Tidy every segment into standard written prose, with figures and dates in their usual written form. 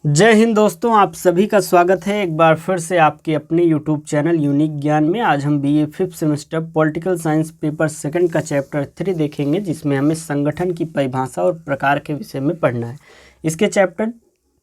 जय हिंद दोस्तों, आप सभी का स्वागत है एक बार फिर से आपके अपने YouTube चैनल यूनिक ज्ञान में। आज हम BA 5th semester political science paper 2 का चैप्टर 3 देखेंगे, जिसमें हमें संगठन की परिभाषा और प्रकार के विषय में पढ़ना है। इसके चैप्टर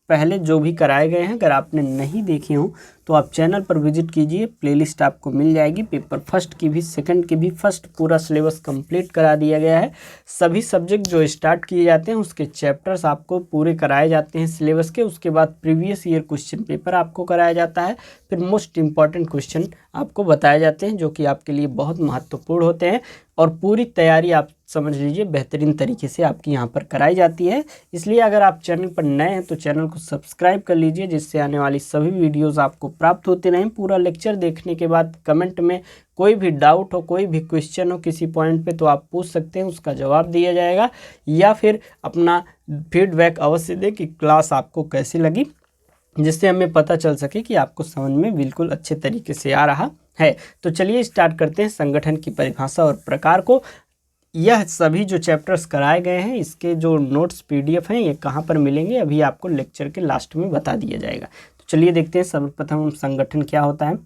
पहले जो भी कराए गए हैं, अगर आपने नहीं देखे हों तो आप चैनल पर विजिट कीजिए, प्लेलिस्ट आपको मिल जाएगी। पेपर फर्स्ट की भी, सेकंड की भी, फर्स्ट पूरा सिलेबस कंप्लीट करा दिया गया है। सभी सब्जेक्ट जो स्टार्ट किए जाते हैं उसके चैप्टर्स आपको पूरे कराए जाते हैं सिलेबस के। उसके बाद प्रीवियस ईयर क्वेश्चन पेपर आपको कराया जाता है, फिर मोस्ट इंपॉर्टेंट क्वेश्चन आपको बताए जाते हैं जो कि आपके लिए बहुत महत्वपूर्ण होते हैं। और पूरी तैयारी आप समझ लीजिए बेहतरीन तरीके से आपकी यहाँ पर कराई जाती है। इसलिए अगर आप चैनल पर नए हैं तो चैनल को सब्सक्राइब कर लीजिए, जिससे आने वाली सभी वीडियोस आपको प्राप्त होते रहें। पूरा लेक्चर देखने के बाद कमेंट में कोई भी डाउट हो, कोई भी क्वेश्चन हो किसी पॉइंट पे, तो आप पूछ सकते हैं, उसका जवाब दिया जाएगा। या फिर अपना फीडबैक अवश्य दें कि क्लास आपको कैसी लगी, जिससे हमें पता चल सके कि आपको समझ में बिल्कुल अच्छे तरीके से आ रहा है। तो चलिए स्टार्ट करते हैं संगठन की परिभाषा और प्रकार को। यह सभी जो चैप्टर्स कराए गए हैं, इसके जो नोट्स PDF हैं, ये कहाँ पर मिलेंगे अभी आपको लेक्चर के लास्ट में बता दिया जाएगा। तो चलिए देखते हैं। सर्वप्रथम हम संगठन क्या होता है,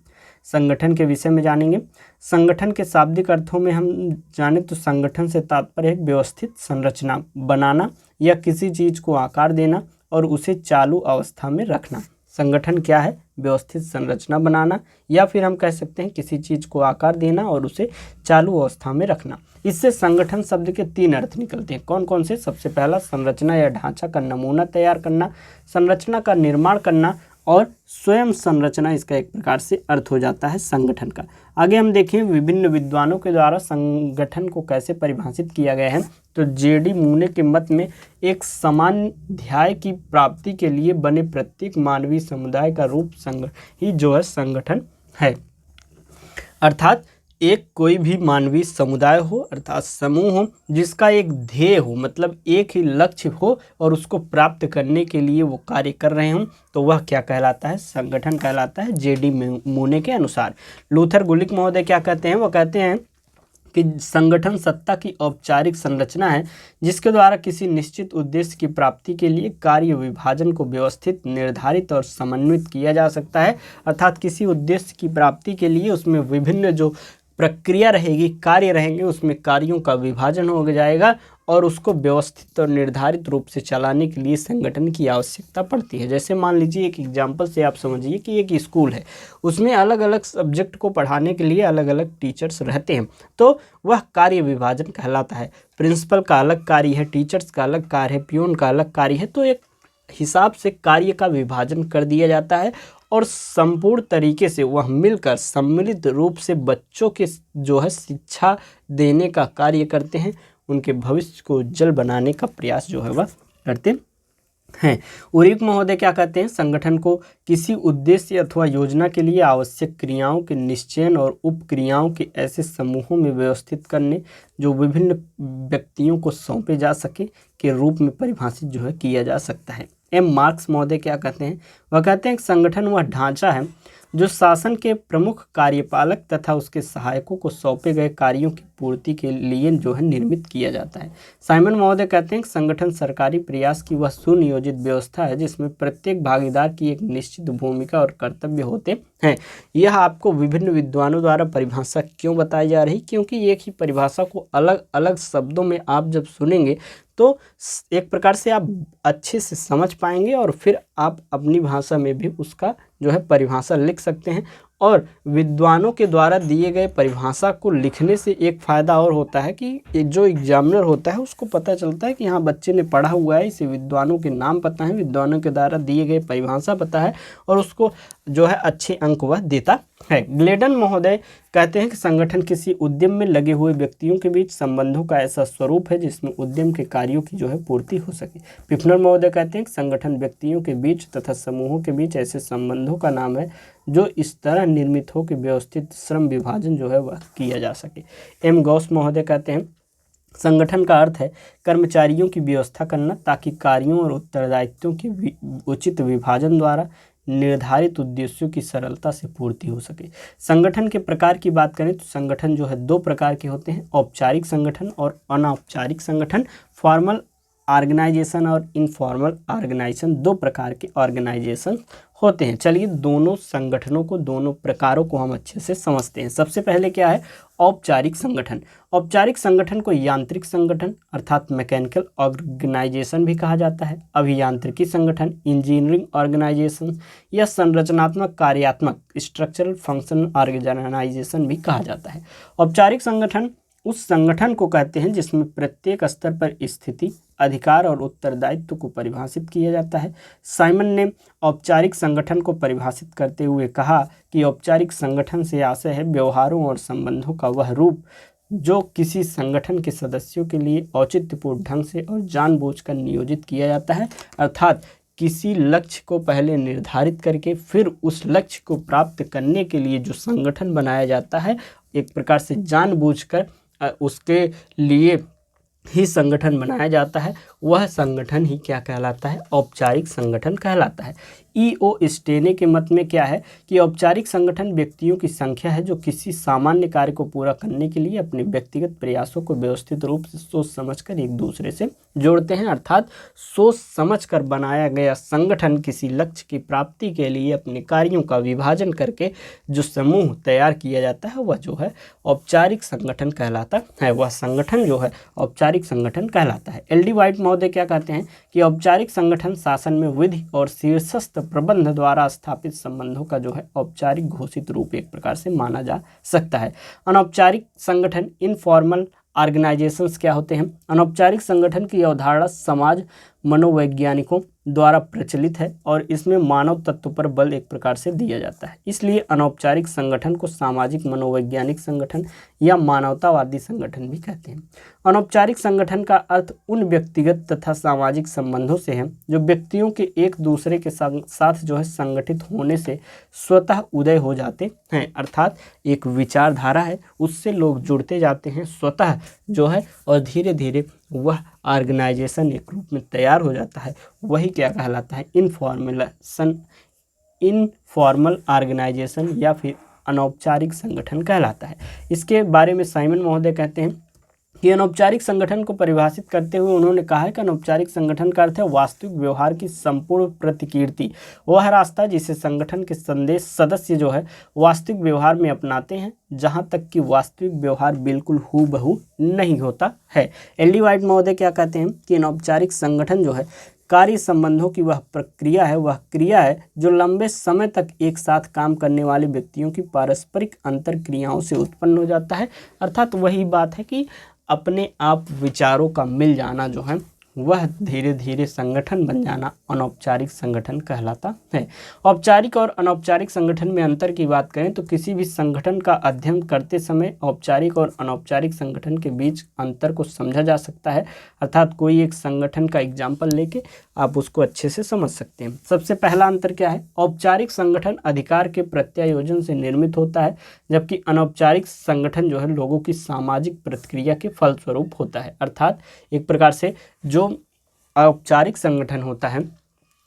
संगठन के विषय में जानेंगे। संगठन के शाब्दिक अर्थों में हम जाने तो संगठन से तात्पर्य एक व्यवस्थित संरचना बनाना या किसी चीज़ को आकार देना और उसे चालू अवस्था में रखना। संगठन क्या है? व्यवस्थित संरचना बनाना, या फिर हम कह सकते हैं किसी चीज़ को आकार देना और उसे चालू अवस्था में रखना। इससे संगठन शब्द के 3 अर्थ निकलते हैं। कौन कौन से? सबसे पहला, संरचना या ढांचा का नमूना तैयार करना, संरचना का निर्माण करना, और स्वयं संरचना इसका एक प्रकार से अर्थ हो जाता है संगठन का। आगे हम देखें विभिन्न विद्वानों के द्वारा संगठन को कैसे परिभाषित किया गया है। तो JD मूने के मत में एक समान ध्याय की प्राप्ति के लिए बने प्रत्येक मानवीय समुदाय का रूप संघ ही जो है संगठन है। अर्थात एक कोई भी मानवीय समुदाय हो, अर्थात समूह हो, जिसका एक ध्येय हो, मतलब एक ही लक्ष्य हो और उसको प्राप्त करने के लिए वो कार्य कर रहे हों, तो वह क्या कहलाता है? संगठन कहलाता है। JD मूने के अनुसार। लूथर गुलिक महोदय क्या कहते हैं? वो कहते हैं कि संगठन सत्ता की औपचारिक संरचना है, जिसके द्वारा किसी निश्चित उद्देश्य की प्राप्ति के लिए कार्य विभाजन को व्यवस्थित, निर्धारित और समन्वित किया जा सकता है। अर्थात किसी उद्देश्य की प्राप्ति के लिए उसमें विभिन्न जो प्रक्रिया रहेगी, कार्य रहेंगे, उसमें कार्यों का विभाजन हो जाएगा और उसको व्यवस्थित और निर्धारित रूप से चलाने के लिए संगठन की आवश्यकता पड़ती है। जैसे मान लीजिए एक एग्जाम्पल से आप समझिए कि एक स्कूल है, उसमें अलग अलग सब्जेक्ट को पढ़ाने के लिए अलग अलग टीचर्स रहते हैं, तो वह कार्य विभाजन कहलाता है। प्रिंसिपल का अलग कार्य है, टीचर्स का अलग कार्य है, पियून का अलग कार्य है। तो एक हिसाब से कार्य का विभाजन कर दिया जाता है और संपूर्ण तरीके से वह मिलकर सम्मिलित रूप से बच्चों के जो है शिक्षा देने का कार्य करते हैं, उनके भविष्य को उज्जवल बनाने का प्रयास जो है वह करते हैं। उरिक महोदय क्या कहते हैं? संगठन को किसी उद्देश्य अथवा योजना के लिए आवश्यक क्रियाओं के निश्चयन और उपक्रियाओं के ऐसे समूहों में व्यवस्थित करने जो विभिन्न व्यक्तियों को सौंपे जा सके के रूप में परिभाषित जो है किया जा सकता है। मार्क्स महोदय क्या कहते हैं? वह कहते हैं कि संगठन वह ढांचा है जो शासन के प्रमुख कार्यपालक तथा उसके सहायकों को सौंपे गए कार्यों की पूर्ति के लिए जो है निर्मित किया जाता है। साइमन महोदय कहते हैं कि संगठन सरकारी प्रयास की वह सुनियोजित व्यवस्था है जिसमें प्रत्येक भागीदार की एक निश्चित भूमिका और कर्तव्य होते हैं। यह आपको विभिन्न विद्वानों द्वारा परिभाषा क्यों बताई जा रही? क्योंकि एक ही परिभाषा को अलग अलग शब्दों में आप जब सुनेंगे तो एक प्रकार से आप अच्छे से समझ पाएंगे और फिर आप अपनी भाषा में भी उसका जो है परिभाषा लिख सकते हैं। और विद्वानों के द्वारा दिए गए परिभाषा को लिखने से एक फ़ायदा और होता है कि जो एग्जामिनर होता है उसको पता चलता है कि हाँ बच्चे ने पढ़ा हुआ है, इसे विद्वानों के नाम पता है, विद्वानों के द्वारा दिए गए परिभाषा पता है और उसको जो है अच्छे अंक वह देता है। ग्लेडन महोदय कहते हैं कि संगठन किसी उद्यम में लगे हुए व्यक्तियों के बीच संबंधों का ऐसा स्वरूप है जिसमें उद्यम के कार्यों की जो है पूर्ति हो सके। पिफनर महोदय कहते हैं कि संगठन व्यक्तियों के बीच तथा समूहों के बीच ऐसे संबंधों का नाम है जो इस तरह निर्मित हो कि व्यवस्थित श्रम विभाजन जो है वह किया जा सके। गौस महोदय कहते हैं संगठन का अर्थ है कर्मचारियों की व्यवस्था करना ताकि कार्यों और उत्तरदायित्वों के उचित विभाजन द्वारा निर्धारित उद्देश्यों की सरलता से पूर्ति हो सके। संगठन के प्रकार की बात करें तो संगठन जो है 2 प्रकार के होते हैं, औपचारिक संगठन और अनौपचारिक संगठन। फॉर्मल ऑर्गेनाइजेशन और इनफॉर्मल ऑर्गेनाइजेशन, दो प्रकार के ऑर्गेनाइजेशन होते हैं। चलिए दोनों संगठनों को, दोनों प्रकारों को हम अच्छे से समझते हैं। सबसे पहले क्या है, औपचारिक संगठन। औपचारिक संगठन को यांत्रिक संगठन अर्थात मैकेनिकल ऑर्गेनाइजेशन भी कहा जाता है। अभियांत्रिकी संगठन, इंजीनियरिंग ऑर्गेनाइजेशन या संरचनात्मक कार्यात्मक स्ट्रक्चरल फंक्शन ऑर्गेनाइजेशन भी कहा जाता है। औपचारिक संगठन उस संगठन को कहते हैं जिसमें प्रत्येक स्तर पर स्थिति, अधिकार और उत्तरदायित्व को परिभाषित किया जाता है। साइमन ने औपचारिक संगठन को परिभाषित करते हुए कहा कि औपचारिक संगठन से आशय है व्यवहारों और संबंधों का वह रूप जो किसी संगठन के सदस्यों के लिए औचित्यपूर्ण ढंग से और जानबूझकर नियोजित किया जाता है, अर्थात किसी लक्ष्य को पहले निर्धारित करके फिर उस लक्ष्य को प्राप्त करने के लिए जो संगठन बनाया जाता है, एक प्रकार से जानबूझकर उसके लिए ही संगठन बनाया जाता है, वह संगठन ही क्या कहलाता है, औपचारिक संगठन कहलाता है। ई.ओ. स्टेने के मत में क्या है कि औपचारिक संगठन व्यक्तियों की संख्या है जो किसी सामान्य कार्य को पूरा करने के लिए अपने व्यक्तिगत प्रयासों को व्यवस्थित रूप से सोच समझकर एक दूसरे से जोड़ते हैं, अर्थात सोच समझकर बनाया गया संगठन किसी लक्ष्य की प्राप्ति के लिए अपने कार्यों का विभाजन करके जो समूह तैयार किया जाता है वह जो है औपचारिक संगठन कहलाता है। वह संगठन जो है औपचारिक संगठन कहलाता है। एल डी वाइट महोदय क्या कहते हैं कि औपचारिक संगठन शासन में विधि और शीर्षस्थ प्रबंध द्वारा स्थापित संबंधों का जो है औपचारिक घोषित रूप एक प्रकार से माना जा सकता है। अनौपचारिक संगठन इनफॉर्मल ऑर्गेनाइजेशंस क्या होते हैं? अनौपचारिक संगठन की अवधारणा समाज मनोवैज्ञानिकों द्वारा प्रचलित है और इसमें मानव तत्व पर बल एक प्रकार से दिया जाता है। इसलिए अनौपचारिक संगठन को सामाजिक मनोवैज्ञानिक संगठन या मानवतावादी संगठन भी कहते हैं। अनौपचारिक संगठन का अर्थ उन व्यक्तिगत तथा सामाजिक संबंधों से है जो व्यक्तियों के एक दूसरे के साथ जो है संगठित होने से स्वतः उदय हो जाते हैं, अर्थात एक विचारधारा है उससे लोग जुड़ते जाते हैं स्वतः जो है और धीरे धीरे वह ऑर्गेनाइजेशन एक रूप में तैयार हो जाता है। वही क्या कहलाता है? इनफॉर्मल ऑर्गेनाइजेशन या फिर अनौपचारिक संगठन कहलाता है। इसके बारे में साइमन महोदय कहते हैं कि अनौपचारिक संगठन को परिभाषित करते हुए उन्होंने कहा है कि अनौपचारिक संगठन का अर्थ है वास्तविक व्यवहार की संपूर्ण प्रतिकीर्ति, वह रास्ता जिसे संगठन के सदस्य जो है वास्तविक व्यवहार में अपनाते हैं, जहां तक कि वास्तविक व्यवहार बिल्कुल हूबहू नहीं होता है। एल डी वाइट महोदय क्या कहते हैं कि अनौपचारिक संगठन जो है कार्य संबंधों की वह प्रक्रिया है, वह क्रिया है जो लंबे समय तक एक साथ काम करने वाले व्यक्तियों की पारस्परिक अंतर क्रियाओं से उत्पन्न हो जाता है, अर्थात वही बात है कि अपने आप विचारों का मिल जाना जो है वह धीरे धीरे संगठन बन जाना अनौपचारिक संगठन कहलाता है। औपचारिक और अनौपचारिक संगठन में अंतर की बात करें तो किसी भी संगठन का अध्ययन करते समय औपचारिक और अनौपचारिक संगठन के बीच अंतर को समझा जा सकता है, अर्थात कोई एक संगठन का एग्जाम्पल लेके आप उसको अच्छे से समझ सकते हैं। सबसे पहला अंतर क्या है? औपचारिक संगठन अधिकार के प्रत्यायोजन से निर्मित होता है, जबकि अनौपचारिक संगठन जो है लोगों की सामाजिक प्रतिक्रिया के फलस्वरूप होता है, अर्थात एक प्रकार से जो औपचारिक संगठन होता है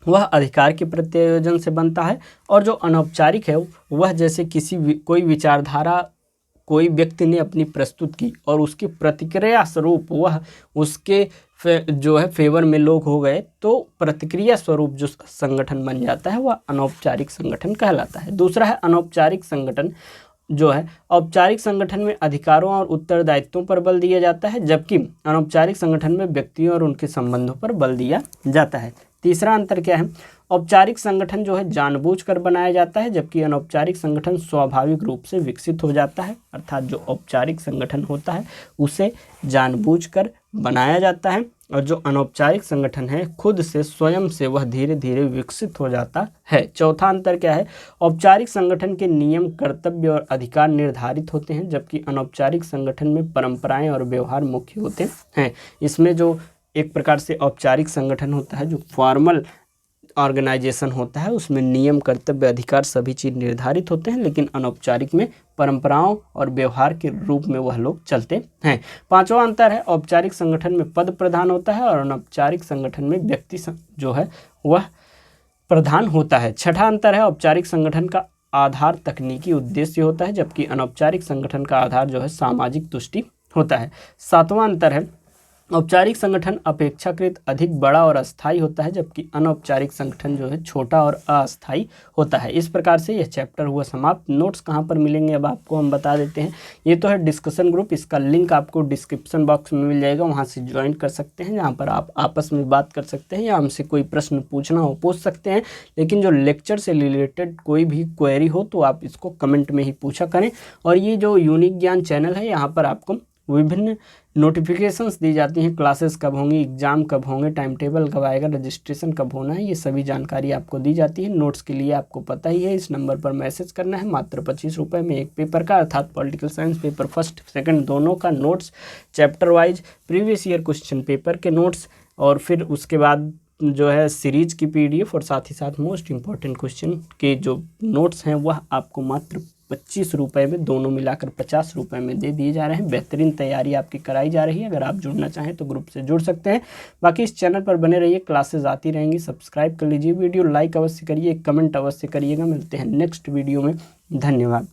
वह अधिकार के प्रत्यायोजन से बनता है और जो अनौपचारिक है वह जैसे कोई विचारधारा कोई व्यक्ति ने अपनी प्रस्तुत की और उसकी प्रतिक्रिया स्वरूप वह उसके जो है फेवर में लोग हो गए तो प्रतिक्रिया स्वरूप जो संगठन बन जाता है वह अनौपचारिक संगठन कहलाता है। दूसरा है अनौपचारिक संगठन जो है औपचारिक संगठन में अधिकारों और उत्तरदायित्वों पर बल दिया जाता है, जबकि अनौपचारिक संगठन में व्यक्तियों और उनके संबंधों पर बल दिया जाता है। तीसरा अंतर क्या है? औपचारिक संगठन जो है जानबूझकर बनाया जाता है, जबकि अनौपचारिक संगठन स्वाभाविक रूप से विकसित हो जाता है, अर्थात जो औपचारिक संगठन होता है उसे जानबूझकर बनाया जाता है और जो अनौपचारिक संगठन है खुद से स्वयं से वह धीरे धीरे विकसित हो जाता है। चौथा अंतर क्या है? औपचारिक संगठन के नियम, कर्तव्य और अधिकार निर्धारित होते हैं, जबकि अनौपचारिक संगठन में परंपराएं और व्यवहार मुख्य होते हैं। इसमें जो एक प्रकार से औपचारिक संगठन होता है, जो फॉर्मल ऑर्गेनाइजेशन होता है, उसमें नियम, कर्तव्य, अधिकार सभी चीज़ निर्धारित होते हैं, लेकिन अनौपचारिक में परंपराओं और व्यवहार के रूप में वह लोग चलते हैं। पांचवा अंतर है औपचारिक संगठन में पद प्रधान होता है और अनौपचारिक संगठन में व्यक्ति जो है वह प्रधान होता है। छठा अंतर है औपचारिक संगठन का आधार तकनीकी उद्देश्य होता है, जबकि अनौपचारिक संगठन का आधार जो है सामाजिक तुष्टि होता है। सातवां अंतर है औपचारिक संगठन अपेक्षाकृत अधिक बड़ा और अस्थायी होता है, जबकि अनौपचारिक संगठन जो है छोटा और अस्थायी होता है। इस प्रकार से यह चैप्टर हुआ समाप्त। नोट्स कहाँ पर मिलेंगे अब आपको हम बता देते हैं। ये तो है डिस्कशन ग्रुप, इसका लिंक आपको डिस्क्रिप्शन बॉक्स में मिल जाएगा, वहाँ से ज्वाइन कर सकते हैं, जहाँ पर आप आपस में बात कर सकते हैं या हमसे कोई प्रश्न पूछना हो पूछ सकते हैं। लेकिन जो लेक्चर से रिलेटेड कोई भी क्वेरी हो तो आप इसको कमेंट में ही पूछा करें। और ये जो यूनिक ज्ञान चैनल है, यहाँ पर आपको विभिन्न नोटिफिकेशंस दी जाती हैं, क्लासेस कब होंगी, एग्ज़ाम कब होंगे, टाइम टेबल कब आएगा, रजिस्ट्रेशन कब होना है, ये सभी जानकारी आपको दी जाती है। नोट्स के लिए आपको पता ही है, इस नंबर पर मैसेज करना है। मात्र 25 रुपये में एक पेपर का, अर्थात political science paper first second दोनों का notes, chapter wise previous year question paper के नोट्स, और फिर उसके बाद जो है सीरीज की PDF, और साथ ही साथ मोस्ट इम्पॉर्टेंट क्वेश्चन के जो नोट्स हैं वह आपको मात्र 25 रुपये में, दोनों मिलाकर 50 रुपये में दे दिए जा रहे हैं। बेहतरीन तैयारी आपकी कराई जा रही है। अगर आप जुड़ना चाहें तो ग्रुप से जुड़ सकते हैं। बाकी इस चैनल पर बने रहिए, क्लासेस आती रहेंगी। सब्सक्राइब कर लीजिए, वीडियो लाइक अवश्य करिए, कमेंट अवश्य करिएगा। मिलते हैं नेक्स्ट वीडियो में, धन्यवाद।